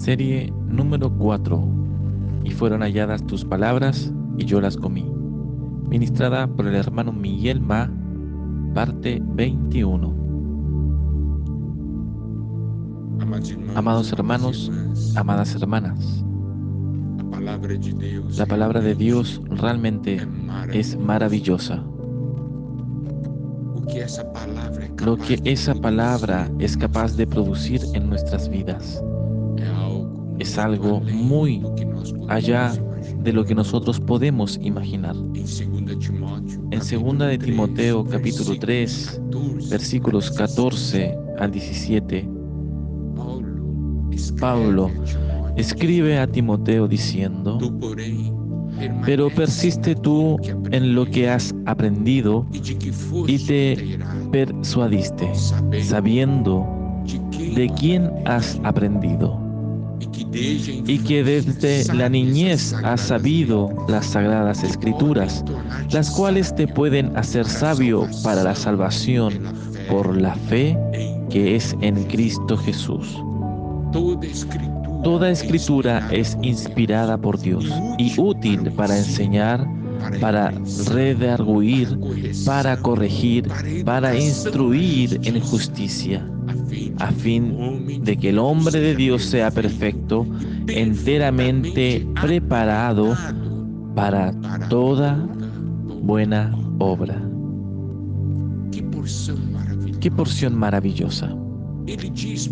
Serie número 4. Y fueron halladas tus palabras, y yo las comí. Ministrada por el hermano Miguel Ma, parte 21. Amados hermanos, amadas hermanas, la palabra de Dios realmente es maravillosa. Lo que esa palabra es capaz de producir en nuestras vidas es algo muy allá de lo que nosotros podemos imaginar. En 2 de Timoteo capítulo 3, versículos 14 al 17, Pablo escribe a Timoteo diciendo: pero persiste tú en lo que has aprendido y te persuadiste, sabiendo de quién has aprendido, y que desde la niñez has sabido las sagradas escrituras, las cuales te pueden hacer sabio para la salvación por la fe que es en Cristo Jesús. Toda escritura es inspirada por Dios y útil para enseñar, para redarguir, para corregir, para instruir en justicia, a fin de que el hombre de Dios sea perfecto, enteramente preparado para toda buena obra. ¡Qué porción maravillosa!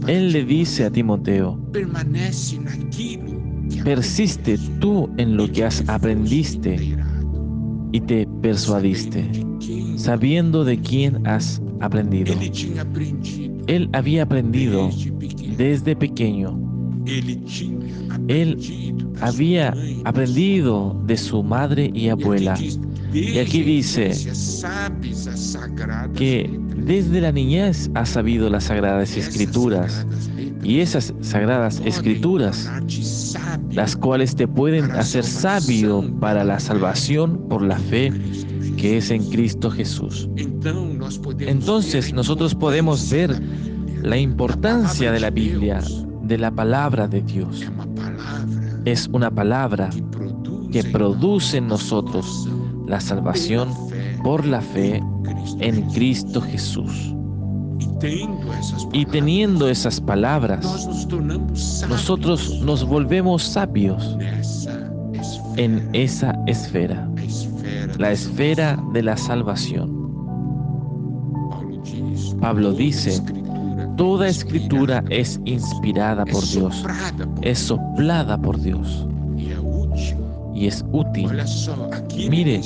Él le dice a Timoteo: persiste tú en lo que has aprendiste y te persuadiste, sabiendo de quién has aprendido. Él había aprendido desde pequeño. Él había aprendido de su madre y abuela. Y aquí dice que desde la niñez ha sabido las sagradas escrituras, y esas sagradas escrituras, las cuales te pueden hacer sabio para la salvación por la fe que es en Cristo Jesús. Entonces nosotros podemos ver la importancia de la Biblia, de la palabra de Dios. Es una palabra que produce en nosotros la salvación por la fe en Cristo Jesús. Y teniendo esas palabras, nosotros nos volvemos sabios en esa esfera, la esfera de la salvación. Pablo dice: toda escritura es inspirada por Dios, es soplada por Dios y es útil. Mire,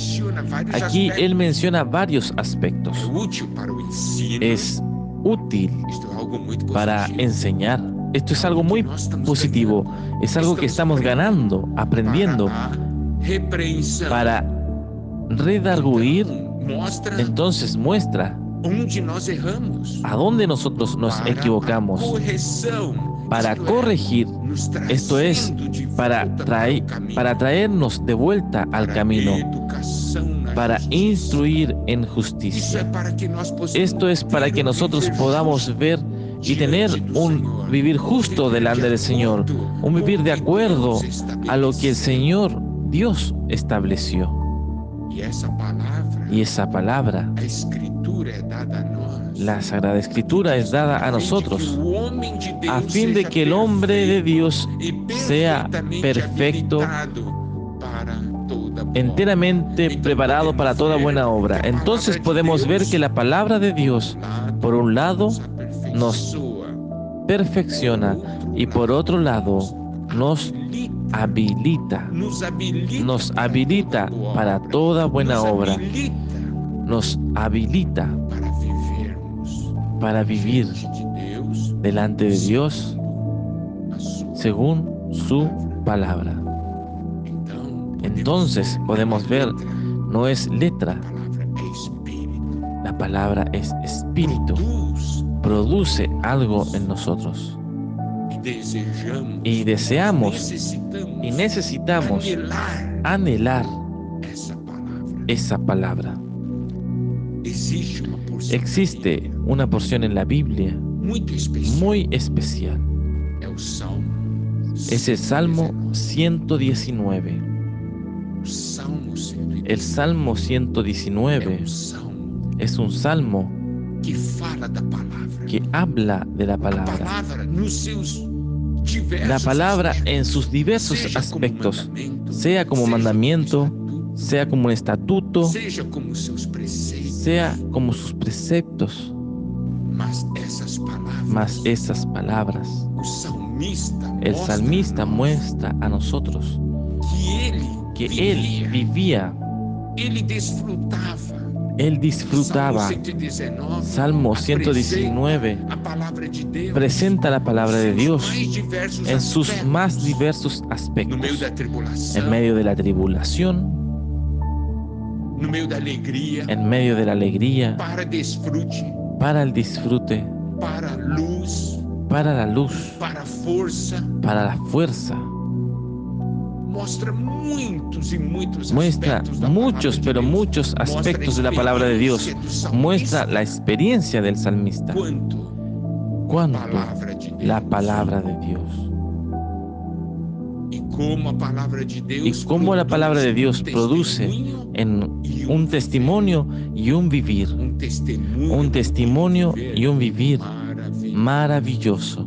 aquí él menciona varios aspectos. Es útil para enseñar. Esto es algo muy positivo. Es algo que estamos ganando, aprendiendo. Para redarguir, entonces muestra a dónde nosotros nos equivocamos. Para corregir, esto es, para traernos de vuelta al camino, para instruir en justicia. Esto es para que nosotros podamos ver y tener un vivir justo delante del Señor, un vivir de acuerdo a lo que el Señor Dios estableció. Y esa palabra, la Sagrada Escritura, es dada a nosotros, a fin de que el hombre de Dios sea perfecto, enteramente preparado para toda buena obra. Entonces podemos ver que la palabra de Dios, por un lado, nos perfecciona y por otro lado, nos habilita para toda buena obra, nos habilita para vivir delante de Dios según su palabra. Entonces podemos ver, no es letra, la palabra es espíritu, produce algo en nosotros. Y deseamos y necesitamos anhelar esa palabra. Existe una porción en la Biblia muy especial. Es el Salmo 119. El Salmo 119 es un salmo que habla de la palabra. La palabra en sus diversos aspectos, sea como mandamiento, sea como un estatuto, sea como sus preceptos. Mas esas palabras, el salmista muestra a nosotros que él vivía, él disfrutaba. Salmo 119 presenta la palabra de Dios en sus más diversos aspectos, en medio de la tribulación, en medio de la alegría, para el disfrute, para la luz, para la fuerza. Muestra muchos, pero muchos aspectos de la palabra de Dios. Muestra la experiencia del salmista. Cuánto la palabra de Dios. Y cómo la palabra de Dios produce en un testimonio y un vivir. Un testimonio y un vivir maravilloso.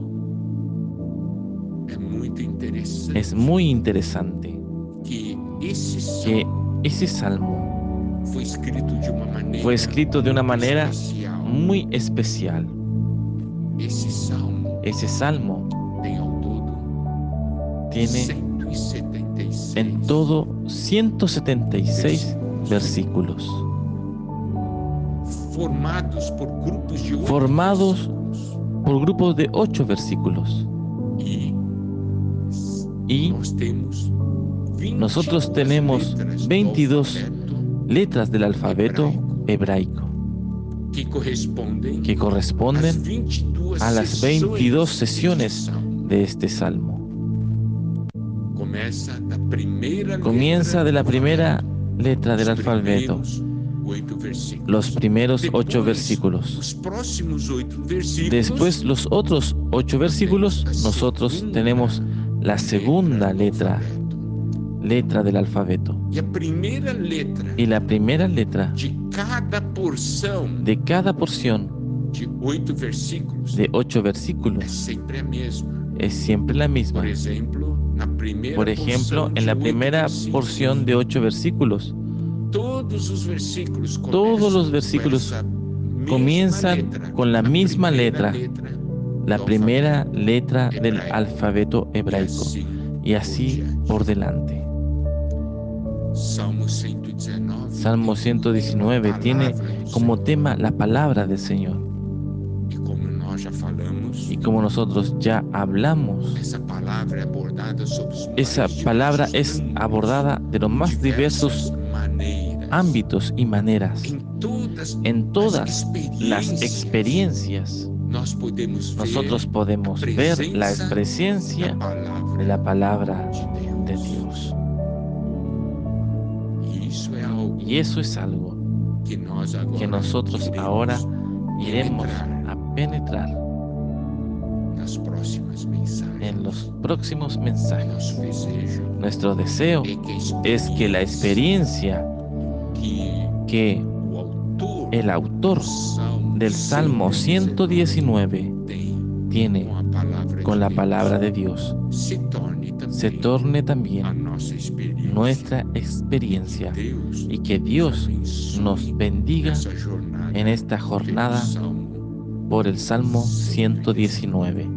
Es muy interesante que ese salmo fue escrito de una manera muy especial. Ese salmo tiene en todo 176 versículos, formados por grupos de 8 versículos. Y nosotros tenemos 22 letras del alfabeto hebraico que corresponden a las 22 sesiones de este salmo. Comienza de la primera letra del alfabeto, los primeros 8 versículos. Después, los otros 8 versículos, nosotros tenemos la segunda letra del alfabeto. Y la primera letra de cada porción de 8 versículos es siempre la misma. Por ejemplo, en la primera porción de 8 versículos, todos los versículos comienzan con la misma letra, la primera letra del alfabeto hebraico, y así por delante. Salmo 119 tiene como tema la palabra del Señor. Y como nosotros ya hablamos, esa palabra es abordada de los más diversos ámbitos y maneras. En todas las experiencias, nosotros podemos ver la presencia de la palabra de Dios. Y eso es algo que nosotros ahora iremos a penetrar en los próximos mensajes. Nuestro deseo es que la experiencia que el autor del Salmo 119 tiene con la palabra de Dios se torne también nuestra experiencia, y que Dios nos bendiga en esta jornada por el Salmo 119.